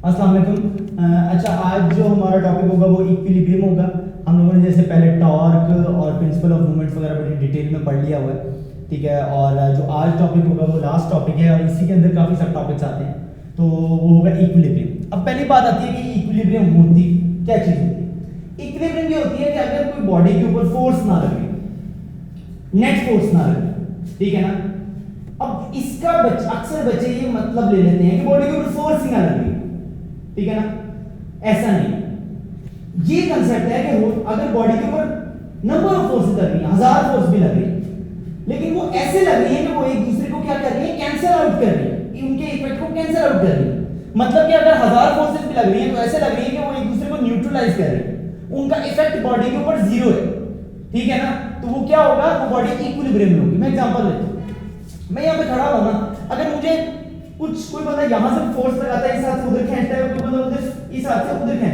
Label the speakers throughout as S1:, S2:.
S1: अस्सलाम वालेकुम। अच्छा, आज जो हमारा टॉपिक होगा वो इक्विलिब्रियम होगा। हम लोगों ने जैसे पहले टॉर्क और प्रिंसिपल ऑफ मूवमेंट्स वगैरह बड़ी डिटेल में पढ़ लिया हुआ है, ठीक है। और जो आज टॉपिक होगा वो लास्ट टॉपिक है और इसी के अंदर काफ़ी सब टॉपिक्स आते हैं, तो वो होगा इक्विलिब्रियम। अब पहली बात आती है कि इक्विलिब्रियम होती क्या चीज़ होती है। इक्विलिब्रियम ये होती है कि अगर कोई बॉडी के ऊपर फोर्स ना लगे, नेट फोर्स ना लगे, ठीक है ना। अब इसका अक्सर बच्चे ये मतलब ले लेते हैं कि बॉडी के ऊपर फोर्स ही ना लगे, ठीक है ना। ऐसा नहीं, ये कंसेप्ट है कि अगर बॉडी के ऊपर नंबर ऑफ फोर्सेस लग रही हैं, 1000 फोर्स भी लग रही है, लेकिन वो ऐसे लग रही है कि वो एक दूसरे को क्या कर रही है, कैंसिल आउट कर रही है, उनके इफेक्ट को कैंसिल आउट कर रही है। मतलब कि अगर 1000 फोर्सेस भी लग रही हैं तो ऐसे लग रही है कि वो एक दूसरे को न्यूट्रलाइज कर रही है, उनका इफेक्ट बॉडी के ऊपर जीरो है, ठीक है ना। तो वो क्या होगा, वो बॉडी इक्विलिब्रियम में होगी। मैं एग्जांपल देता हूं, मैं यहां पे खड़ा हूं ना, अगर मुझे कोई बंदा यहां से फोर्स लगाता है, इस हाथ से उधर खींचता है, कोई बंदा उधर इस हाथ से उधर खींचता है,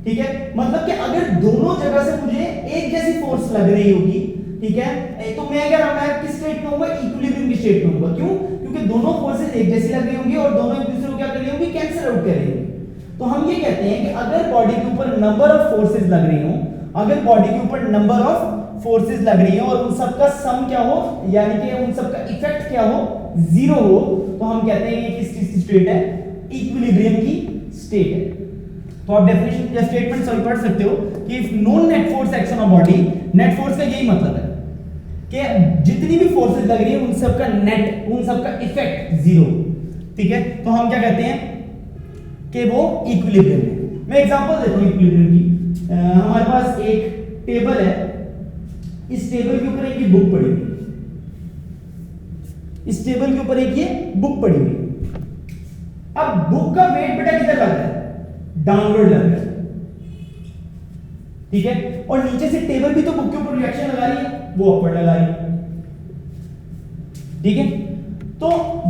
S1: ठीक है। मतलब कि अगर दोनों जगह से मुझे एक जैसी फोर्स लग रही होगी, ठीक है, तो मैं किस स्टेट में होऊंगा, इक्विलिब्रियम की स्टेट में होऊंगा। क्यों? क्योंकि दोनों फोर्सेस एक जैसी लग रही होंगी और दोनों एक दूसरे को क्या कर रही होंगी, कैंसिल आउट कर रही होंगी। तो हम ये कहते हैं कि अगर बॉडी के ऊपर नंबर ऑफ फोर्सेस लग रही हो, अगर बॉडी के ऊपर नंबर ऑफ फोर्सेस लग रही है और उन सबका सम क्या हो, यानी कि उन सबका इफेक्ट क्या हो, जीरो हो, तो हम कहते हैं ये किस चीज की स्टेट है, इक्विलिब्रियम की स्टेट है। तो आप डेफिनेशन या स्टेटमेंट सॉल्व कर सकते हो कि if no net force action on body, net force का यही मतलब है कि जितनी भी फोर्सेस लग रही है उन सबका नेट, उन सबका इफेक्ट जीरो, ठीक है। तो हम क्या कहते हैं कि वो इक्विलिब्रियम है। मैं एग्जांपल देता हूं इक्विलिब्रियम की। हमारे पास एक टेबल है, इस टेबल के ऊपर एक ये बुक पड़ी हुई, इस टेबल के ऊपर एक ये बुक पड़ी हुई। अब बुक का वेट बेटा किधर लग रहा है, डाउनवर्ड लग रहा है, ठीक है। और नीचे से टेबल भी तो बुक के ऊपर रिएक्शन लगा रही है, वो अपवर्ड लगा रही है, ठीक है। तो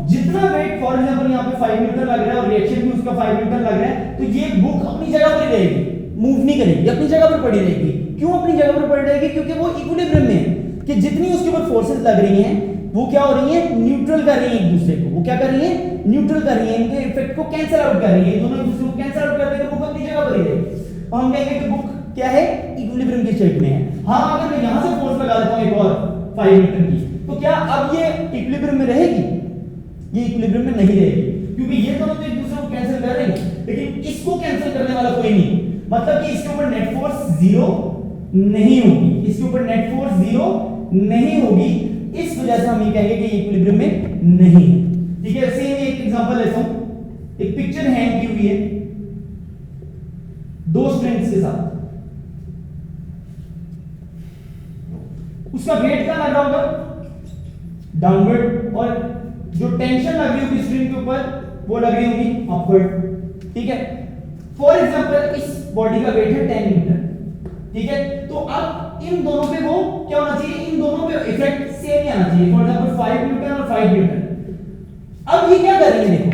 S1: जितना वेट फॉर एग्जांपल यहां पे 5 न्यूटन लग रहा है और रिएक्शन भी उसका 5 न्यूटन लग रहा है, तो ये बुक अपनी जगह पर ही रहेगी, मूव नहीं करेगी, अपनी जगह पर पड़ी रहेगी। क्यों अपनी जगह पर पड़ी रहेगी? क्योंकि वो इक्विलिब्रियम में है कि जितनी उसके ऊपर फोर्सेस लग रही हैं वो क्या हो रही है, न्यूट्रल कर रही है एक दूसरे को। वो क्या कर रही है, न्यूट्रल कर रही है, इनके इफेक्ट को कैंसिल आउट कर रही है, दोनों एक दूसरे को कैंसिल आउट कर देंगे, बुक अपनी जगह पर ही रहेगी। और हम कहेंगे कि बुक क्या है, इक्विलिब्रियम की स्टेट में है। हां, अगर मैं यहां से फोर्स लगा देता हूं एक और 5 न्यूटन की, तो क्या अब ये इक्विलिब्रियम में रहेगी? ये इक्विलिब्रियम में नहीं रहेगी, क्योंकि ये दोनों तो एक दूसरे को कैंसिल कर रहे हैं, लेकिन इसको कैंसिल करने वाला कोई नहीं। मतलब कि इसके ऊपर नेट फोर्स जीरो नहीं होगी, इसके ऊपर नेट फोर्स जीरो नहीं होगी, इस वजह से हम ये कहेंगे कि इक्विलिब्रियम में नहीं है, ठीक है। सेम एक एग्जांपल लेता हूं, एक पिक्चर हैंग की हुई है दो स्ट्रिंग्स के साथ, उसका वेट क्या लग रहा होगा, डाउनवर्ड, और जो टेंशन लग रही होगी स्ट्रिंग के ऊपर वो लग रही होगी अपवर्ड, ठीक है। फॉर एग्जांपल इस बॉडी का वेट है 10 न्यूटन, ठीक है। तो अब इन दोनों पे वो क्या होना चाहिए, इन दोनों पे इफेक्ट सेम ही आना चाहिए। फॉर एग्जांपल 5 न्यूटन और 5 न्यूटन। अब ये क्या कर रही है, देखो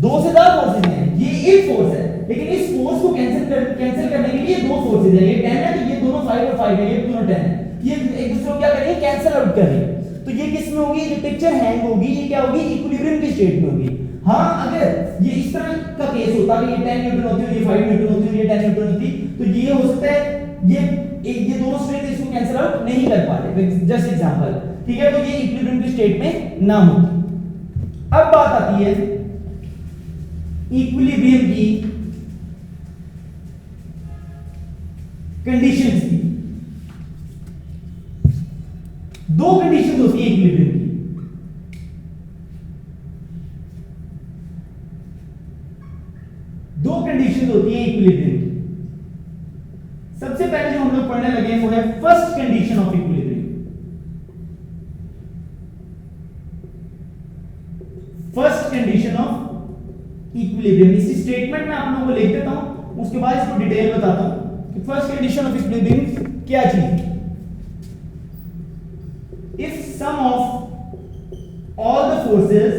S1: दो से ज्यादा फोर्सेस हैं, ये एक फोर्स है, लेकिन इस फोर्स को कैंसिल करने के लिए दो फोर्सेस हैं, ये 10 है तो ये दोनों 5 और 5 है, ये दोनों 10 है, ये एक दूसरे को क्या कर रही है, कैंसिल आउट कर रही है। तो ये किस में होगी, जो पिक्चर हैंग होगी, ये क्या होगी, इक्विलिब्रियम की स्टेट में होगी। हां, अगर ये इस तरह का केस होता कि ये 10 न्यूटन होती है, ये 5 न्यूटन होती है, ये 10 न्यूटन होती, तो ये हो सकता है ये दोनों स्ट्रेट इसको कैंसिल आउट नहीं कर पाते, जस्ट एग्जांपल, ठीक है। तो ये इक्विलिब्रियम की स्टेट में ना हो। अब बात आती है इक्विलिब्रियम की कंडीशंस की। दो कंडीशंस होती है इक्विलिब्रियम की। दो कंडीशंस होती है इक्विलिब्रियम की। सबसे पहले जो हम लोग पढ़ने लगे हैं वो है first condition of equilibrium. First condition of equilibrium, इसी स्टेटमेंट में आप लोगों को लिख देता हूं, उसके बाद इसको डिटेल बताता हूं कि फर्स्ट कंडीशन ऑफ इक्विलिब्रियम क्या चीज। If sum of all the forces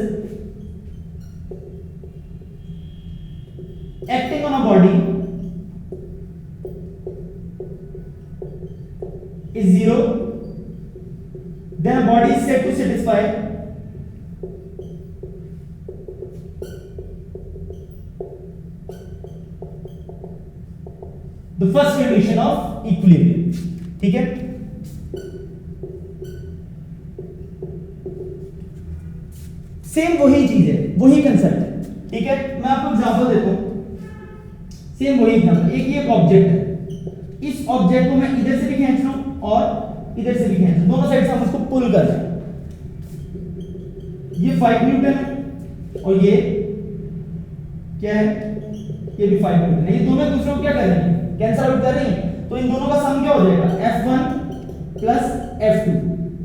S1: acting on a body is zero, then a body is said to satisfy the the first condition of equilibrium. ठीक है, सेम वही चीज है, वही कंसेप्ट है। ठीक है, मैं आपको एग्जांपल देता हूं, सेम वही एग्जांपल। एक ऑब्जेक्ट है, इस ऑब्जेक्ट को मैं इधर से भी खींच रहा हूं और इधर से भी खींच रहा हूं, दोनों साइड से हम उसको पुल कर रहे हैं। ये 5 न्यूटन है और ये क्या है, ये भी 5 न्यूटन है। ये दोनों एक दूसरे को क्या कर रहे हैं, कैंसिल आउट कर रही हैं। तो इन दोनों का सम क्या हो जाएगा, F1 प्लस F2।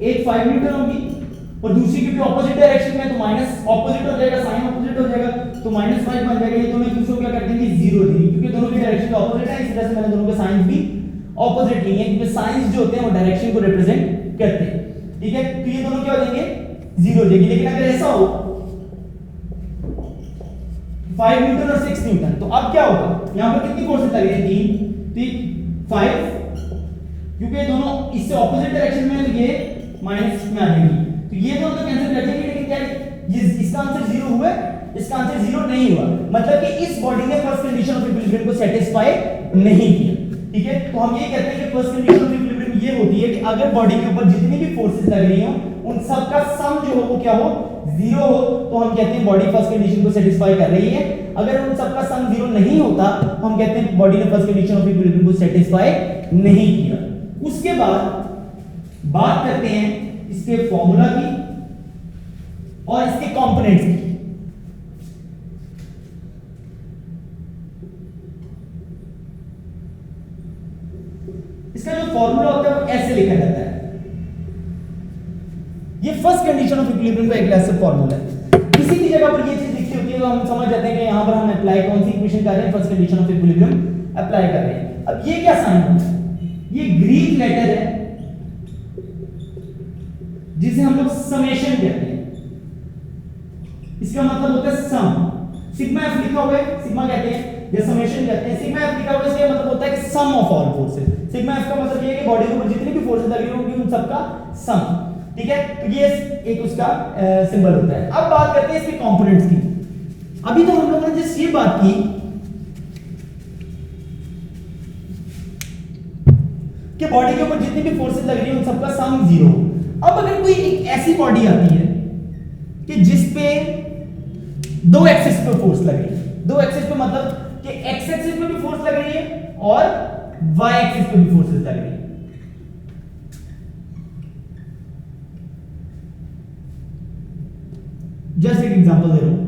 S1: एक 5 न्यूटन होगी और दूसरी की भी ऑपोजिट डायरेक्शन में, तो माइनस ऑपोजिट हो जाएगा, साइन ऑपोजिट हो जाएगा, तो -5 बन जाएगा। ये दोनों एक दूसरे को क्या कर देंगे, 0 देंगे, क्योंकि दोनों की डायरेक्शन ऑपोजिट है। इसी तरह से मैंने दोनों के साइंस भी ऑपोजिट लिए हैं, क्योंकि साइंस जो होते हैं वो डायरेक्शन को रिप्रेजेंट करते हैं। ठीक है, तो ये दोनों क्या हो जाएंगे, 0 हो जाएगी। लेकिन अगर ऐसा हो 5 न्यूटन और 6 न्यूटन, तो अब क्या होगा, यहां पर कितनी फोर्सेस लग रही हैं, 3 5, क्योंकि ये दोनों इससे ऑपोजिट डायरेक्शन में है, तो ये माइनस में आ जाएगी। तो ये दोनों तो कैंसिल कर जाएंगे, लेकिन क्या इसका आंसर 0 हुआ, इसका आंसर 0 नहीं हुआ। मतलब कि इस बॉडी ने फर्स्ट कंडीशन ऑफ इक्विलिब्रियम को सेटिस्फाई नहीं किया। ठीक है, तो हम ये कहते हैं कि फर्स्ट कंडीशन ऑफ इक्विलिब्रियम ये होती है कि अगर बॉडी के ऊपर जितनी भी फोर्सेस लग रही हो उन सब का सम जो हो वो क्या हो, 0 हो, तो हम कहते हैं बॉडी फर्स्ट कंडीशन को सेटिस्फाई कर रही है। अगर उन सब का सम 0 नहीं होता तो हम कहते हैं बॉडी ने फर्स्ट कंडीशन ऑफ इक्विलिब्रियम को सेटिस्फाई नहीं किया। उसके बाद बात करते हैं इसके फॉर्मूला की और इसके कंपोनेंट्स की। इसका जो फॉर्मूला होता है वो ऐसे लिखा जाता है, ये फर्स्ट कंडीशन ऑफ इक्विलिब्रियम का एक क्लास से फॉर्मूला है। किसी भी जगह पर ये चीज लिखी होती है तो हम समझ जाते हैं कि यहां पर हम अप्लाई कौन सी इक्वेशन कर रहे हैं, first condition of equilibrium apply कर रहे हैं। अब ये क्या साइन है, ये ग्रीक लेटर है जिसे हम लोग समेशन कहते हैं। इसका मतलब होता है सम। सिग्मा एफ लिखा हुआ है, सिग्मा कहते हैं या समेशन कहते हैं। सिग्मा एफ लिखा हुआ है, इसका मतलब होता है कि sum of all forces. Sigma F का मतलब ये है कि बॉडी के ऊपर जितनी भी फोर्सेस लग रही होंगी उन सबका सम। ठीक है, तो ये एक उसका सिंबल होता है। अब बात करते हैं इसके कंपोनेंट्स की। अभी तो हम लोगों ने जस्ट ये बात की कि बॉडी के ऊपर जितनी भी फोर्सेस लग रही है उन सबका सम 0। अब अगर कोई एक ऐसी बॉडी आती है कि जिस पे दो एक्सिस पे फोर्स लग रही है, दो एक्सिस पे मतलब कि एक्स एक्सिस पे भी फोर्स लग रही है और वाई एक्सिस पे भी फोर्सेस लग रही है। जस्ट एक एग्जांपल दे रहा हूं,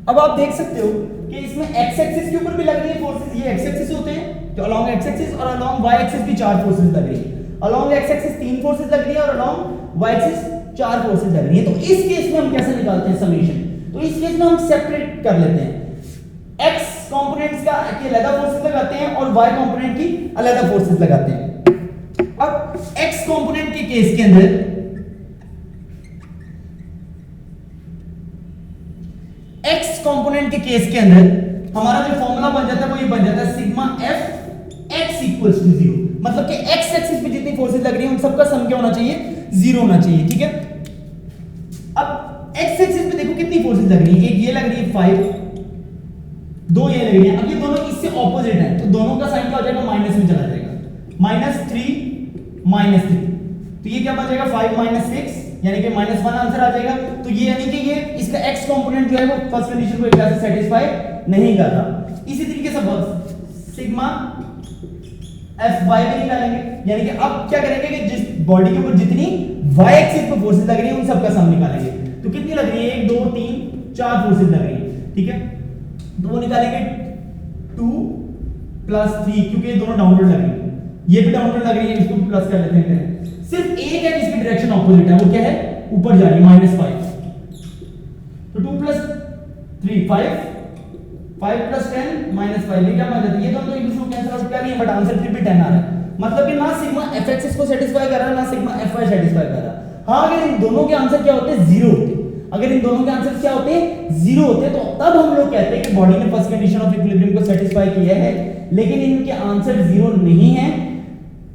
S1: अब आप देख सकते हो कि इसमें एक्स एक्सिस के ऊपर भी लग रही है फोर्सेस। ये एक्स एक्सिस होते हैं तो अलोंग एक्स एक्सिस और अलोंग वाई एक्सिस भी 4 फोर्सेस लग रही है। अलोंग एक्स एक्सिस 3 फोर्सेस लग रही है और अलोंग वाई एक्सिस 4 फोर्सेस लग रही है। तो इस केस में हम कैसे निकालते हैं समेशन, तो इस केस में हम सेपरेट कर लेते हैं। एक्स कंपोनेंट्स का के अलग फोर्सेस लगाते हैं और वाई कंपोनेंट की अलग फोर्सेस लगाते हैं। अब एक्स कंपोनेंट के केस के अंदर एक्स कंपोनेंट के केस के अंदर हमारा जो फॉर्मूला बन जाता है वो ये बन जाता है sigma F X equals to 0। मतलब कि एक्स एक्सिस पे जितनी फोर्सेस लग रही हैं उन सबका सम क्या होना चाहिए, 0 होना चाहिए। ठीक है, अब एक्स एक्सिस पे देखो कितनी फोर्सेस लग रही है, एक ये लग रही है 5, दो ये लग रही है। अब ये दोनों इससे ऑपोजिट है तो दोनों का साइन क्या हो जाएगा, माइनस में चला जाएगा, -3 -3। तो ये क्या बन जाएगा 5 -6 यानी कि -1 आंसर आ जाएगा। तो ये यानी कि ये इसका x कंपोनेंट जो है वो फर्स्ट कंडीशन को एक तरह से सेटिस्फाई नहीं कर रहा। इसी तरीके से सिग्मा fy भी निकालेंगे, यानी कि अब क्या करेंगे कि जिस बॉडी के ऊपर जितनी y एक्सिस पे फोर्सेस लग रही है उन सबका सम निकालेंगे। तो कितनी लग रही है, 1 2 3 4 फोर्सेस लग रही है। ठीक है, तो वो निकालेंगे 2 + 3, क्योंकि ये दोनों डाउनवर्ड लग रही है, ये भी डाउनवर्ड लग रही है, इसको प्लस कर लेते हैं। सिर्फ एक है जिसकी डायरेक्शन ऑपोजिट है, वो क्या है, ऊपर जा रही है, -5। तो 2 + 3 5 5 + 10 -5, ये क्या बन जाता है, ये दोनों तो एक दूसरे को कैंसिल आउट कर रही है बट आंसर फिर भी 10 आ रहा है। मतलब कि ना सिग्मा fx इसको सेटिस्फाई कर रहा है ना सिग्मा fy सेटिस्फाई कर रहा है। हाँ अगर इन दोनों के आंसर क्या होते हैं, जीरो होते। अगर इन दोनों के आंसर क्या होते हैं, जीरो होते, तो तब हम लोग कहते हैं कि बॉडी ने फर्स्ट कंडीशन ऑफ इक्विलिब्रियम को सेटिस्फाई किया है। लेकिन इनके आंसर जीरो नहीं है,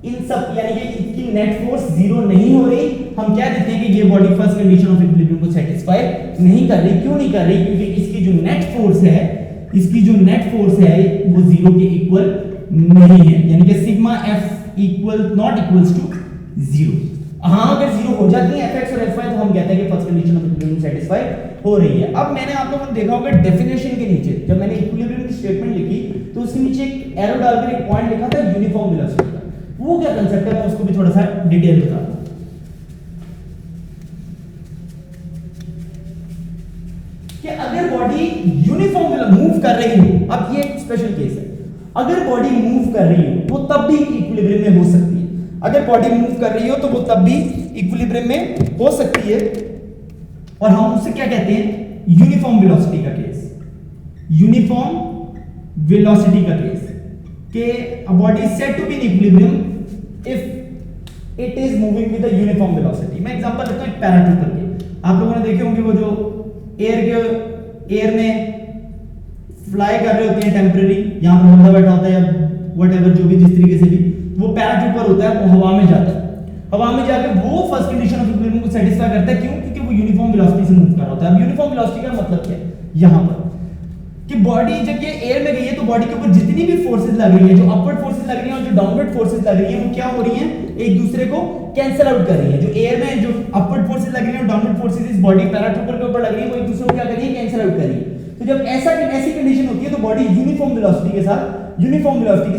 S1: इन सब यानी कि इसकी नेट फोर्स जीरो नहीं हो रही, हम क्या कहते हैं कि ये body first condition of equilibrium को सेटिस्फाई नहीं कर रही। क्यों नहीं कर रही, क्योंकि इसकी जो नेट फोर्स है, इसकी जो नेट फोर्स है वो जीरो के इक्वल नहीं है, यानी कि sigma F equal not equals to zero. हाँ अगर जीरो हो जाती है fx और fy तो हम कहते हैं कि first condition of equilibrium satisfy हो रही है। अब मैंने आप लोगों ने देखा होगा डेफिनेशन के नीचे जब मैंने इक्विलिब्रियम की स्टेटमेंट लिखी तो उसके नीचे एक एरो डालकर एक पॉइंट लिखा था यूनिफॉर्म वेलोसिटी का। वो क्या कांसेप्ट है, मैं उसको भी थोड़ा सा डिटेल बताता हूं कि अगर बॉडी यूनिफॉर्म मूव कर रही हो, अब ये एक स्पेशल केस है, अगर बॉडी मूव कर रही हो तो तब भी इक्विलिब्रियम में हो सकती है। अगर बॉडी मूव कर रही हो तो वो तब भी इक्विलिब्रियम में हो सकती है, और हम उससे क्या कहते हैं, यूनिफॉर्म वेलोसिटी का केस। यूनिफॉर्म वेलोसिटी का केस कि a body is said to be in equilibrium if it is moving with a uniform velocity। मैं एग्जांपल देता हूं एक पैराट्रूपर के। आप लोगों ने देखे होंगे वो जो एयर में फ्लाई कर रहे होते हैं टेम्परेरी, यहां पर बंदा बैठा होता है या व्हाटएवर जो भी जिस तरीके से भी, वो पैराट्रूपर होता है, वो हवा में जाता है, हवा में जाके वो फर्स्ट कंडीशन ऑफ इक्विलिब्रियम को सेटिस्फाई करता है। क्यों, क्योंकि वो यूनिफॉर्म वेलोसिटी से मूव कर रहा होता है। अब यूनिफॉर्म वेलोसिटी का मतलब क्या है, यहां पर कि बॉडी जब ये एयर में गई है तो बॉडी के ऊपर जितनी भी फोर्सेस लग रही है, जो अपवर्ड फोर्सेस लग रही हैं और जो डाउनवर्ड फोर्सेस लग रही हैं, वो क्या हो रही हैं, एक दूसरे को कैंसिल आउट कर रही है। जो एयर में जो अपवर्ड फोर्सेस लग रही हैं और डाउनवर्ड फोर्सेस इस बॉडी पैराट्रूपर के ऊपर लग रही है, वो एक दूसरे को क्या कर रही है, कैंसिल आउट कर रही है। तो जब ऐसी कंडीशन होती है तो बॉडी यूनिफॉर्म वेलोसिटी के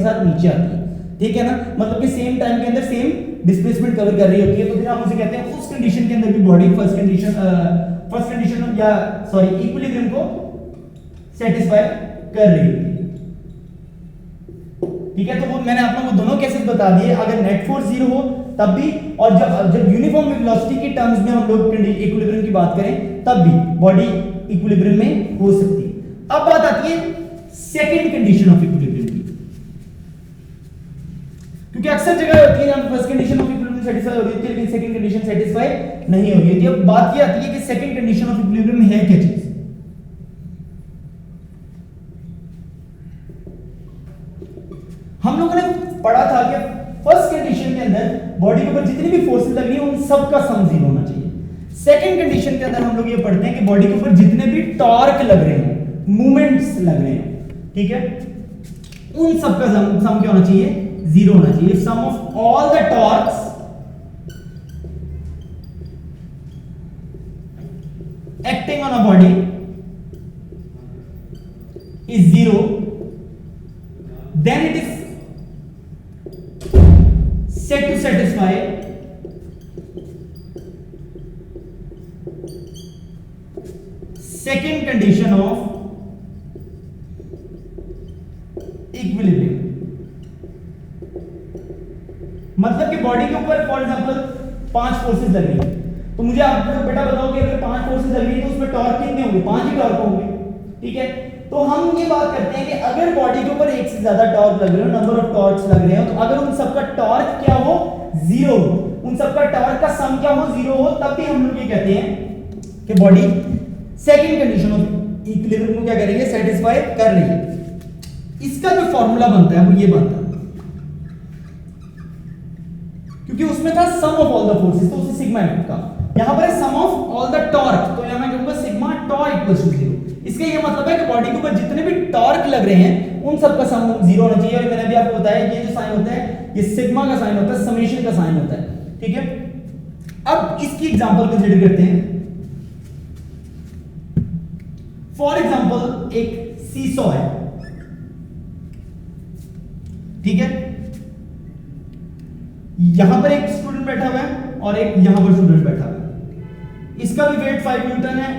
S1: साथ नीचे आती है, ठीक है ना, मतलब कि सेम टाइम के अंदर सेम डिस्प्लेसमेंट कवर कर रही होती है। तो फिर हम उसे कहते हैं उस कंडीशन के अंदर भी बॉडी फर्स्ट कंडीशन या सॉरी इक्विलिब्रियम को सेटिस्फाई कर रही होती है, ठीक है। तो वो मैंने आप लोगों को दोनों केसेस बता दिए, अगर नेट फोर्स जीरो हो तब भी, और जब यूनिफॉर्म वेलोसिटी की टर्म्स में हम लोग इक्विलिब्रियम की बात करें तब भी बॉडी इक्विलिब्रियम में हो सकती है। अब बात आती है सेकंड कंडीशन ऑफ इक्विलिब्रियम की, क्योंकि अक्सर जगह होती है जहां first condition of equilibrium satisfy हो रही होती है लेकिन सेकंड कंडीशन सेटिस्फाई नहीं हो रही होती है। अब बात ये आती है कि सेकंड कंडीशन ऑफ इक्विलिब्रियम है क्या चीज। हम लोगों ने पढ़ा था कि फर्स्ट कंडीशन के अंदर बॉडी के ऊपर जितनी भी फोर्सेस लग रही हैं उन सब का सम जीरो होना चाहिए। सेकंड कंडीशन के अंदर हम लोग ये पढ़ते हैं कि बॉडी के ऊपर जितने भी टॉर्क लग रहे हैं, मूवमेंट्स लग रहे हैं, ठीक है, उन सब का सम क्या होना चाहिए, जीरो होना चाहिए। Sum of all the torques acting on a body is zero, then it is said to satisfy second condition of equilibrium। मतलब कि बॉडी के ऊपर फॉर एग्जांपल 5 फोर्सेस लग रही है, तो मुझे आप बेटा बताओ कि अगर 5 फोर्सेस लग रही है तो उसमें टॉर्क कितने होंगे, 5 ही टॉर्क होंगे, ठीक है। तो हम ये बात करते हैं कि अगर बॉडी के ऊपर एक से ज्यादा टॉर्क लग रहे हो, नंबर ऑफ टॉर्क्स लग रहे हो, तो अगर उन सबका टॉर्क क्या हो, जीरो हो, उन सबका टॉर्क का सम क्या हो, जीरो हो, तब भी हम लोग ये कहते हैं कि body second condition of equilibrium को क्या करेंगे, सेटिस्फाई कर रही है। इसका जो फॉर्मूला बनता है वो ये बनता है, क्योंकि उसमें था sum of all the forces, तो उसे सिग्मा का, यहां पर है sum of all the torque, तो यहां मैं कहूंगा sigma tau equals to zero. इसका ये मतलब है कि बॉडी के ऊपर जितने भी टॉर्क लग रहे हैं उन सब का सम जीरो होना चाहिए। और मैंने अभी आपको बताया ये जो साइन होता है ये सिग्मा का साइन होता है, समेशन का साइन होता है, ठीक है। अब इसकी एग्जांपल कंसीडर करते हैं। फॉर एग्जांपल एक सीसॉ है, ठीक है, यहां पर एक स्टूडेंट बैठा हुआ है और एक यहां पर स्टूडेंट बैठा हुआ है। इसका भी वेट 5 न्यूटन है,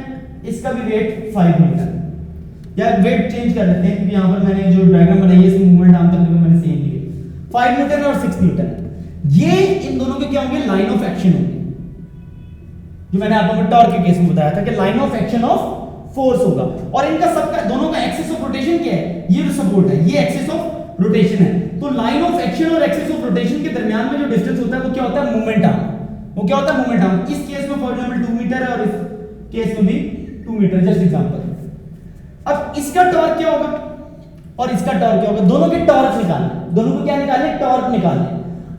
S1: इसका भी वेट 5 न्यूटन, या वेट चेंज कर लेते हैं क्योंकि यहां पर मैंने जो डायग्राम बनाई है इसमें मूवमेंट आमतौर पर मैंने सेम ली है, 5 न्यूटन और 6 न्यूटन। ये इन दोनों के क्या होंगे, लाइन ऑफ एक्शन होंगे, जो मैंने आप लोगों को टॉर्क के केस में बताया था कि line of action of force होगा। और इनका सबका दोनों का एक्सिस ऑफ रोटेशन क्या है, ये जो सपोर्ट है ये एक्सिस ऑफ रोटेशन है, तो लाइन ऑफ एक्शन और एक्सिस ऑफ रोटेशन के दरमियान में जो डिस्टेंस होता है वो क्या होता है, मोमेंट आर्म। वो क्या होता है, मोमेंट आर्म। इस केस में फॉर एग्जांपल 2 मीटर है और इस केस में भी 2 मीटर, जस्ट एग्जांपल। अब इसका टॉर्क क्या होगा और इसका टॉर्क क्या होगा, दोनों के टॉर्क निकालने, दोनों को क्या निकालने, टॉर्क निकालने।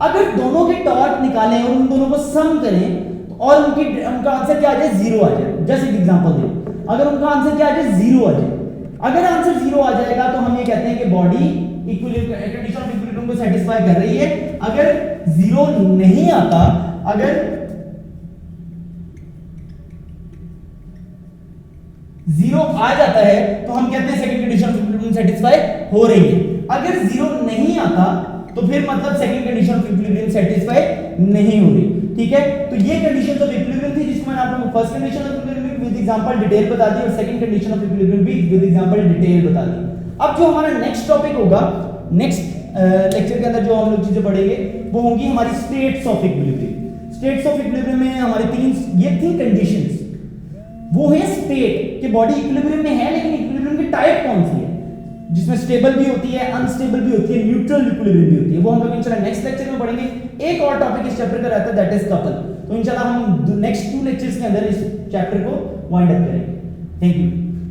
S1: अगर दोनों के टॉर्क निकालें और उन दोनों को सम करें और उनका आंसर क्या आ जाए, 0 आ जाए। जस्ट एक एग्जांपल दे, अगर उनका आंसर क्या आ जाए, 0 आ जाए। अगर आंसर 0 आ जाएगा तो हम ये कहते हैं कि body equilibrium, condition of equilibrium को सेटिस्फाई कर रही है। अगर 0 नहीं आता, अगर 0 आ जाता है तो हम कहते हैं second condition of equilibrium satisfy हो रही है। अगर 0 नहीं आता तो फिर मतलब second condition of equilibrium satisfy नहीं हो रही। ठीक है, तो ये कंडीशंस ऑफ इक्विलिब्रियम थी जिसको मैंने आप लोगों को first condition of equilibrium with example detail बता दी और सेकंड कंडीशन ऑफ इक्विलिब्रियम भी विद एग्जांपल डिटेल बता दी। अब जो हमारा नेक्स्ट टॉपिक होगा, नेक्स्ट लेक्चर के अंदर जो हम लोग चीजें पढ़ेंगे वो होंगी हमारी states of equilibrium. States of equilibrium में हमारी तीन कंडीशंस, वो है स्टेट कि बॉडी इक्विलिब्रियम में है लेकिन इक्विलिब्रियम की टाइप कौन सी है, जिसमें स्टेबल भी होती है, अनस्टेबल भी होती है, न्यूट्रल इक्विलिब्रियम भी होती है। वो हम लोग इंशाल्लाह नेक्स्ट लेक्चर में पढ़ेंगे। एक और टॉपिक इस चैप्टर का रहता है, दैट इज कपल। तो इंशाल्लाह हम नेक्स्ट 2 लेक्चर्स के अंदर इस चैप्टर को वाइंड अप करेंगे। Thank you.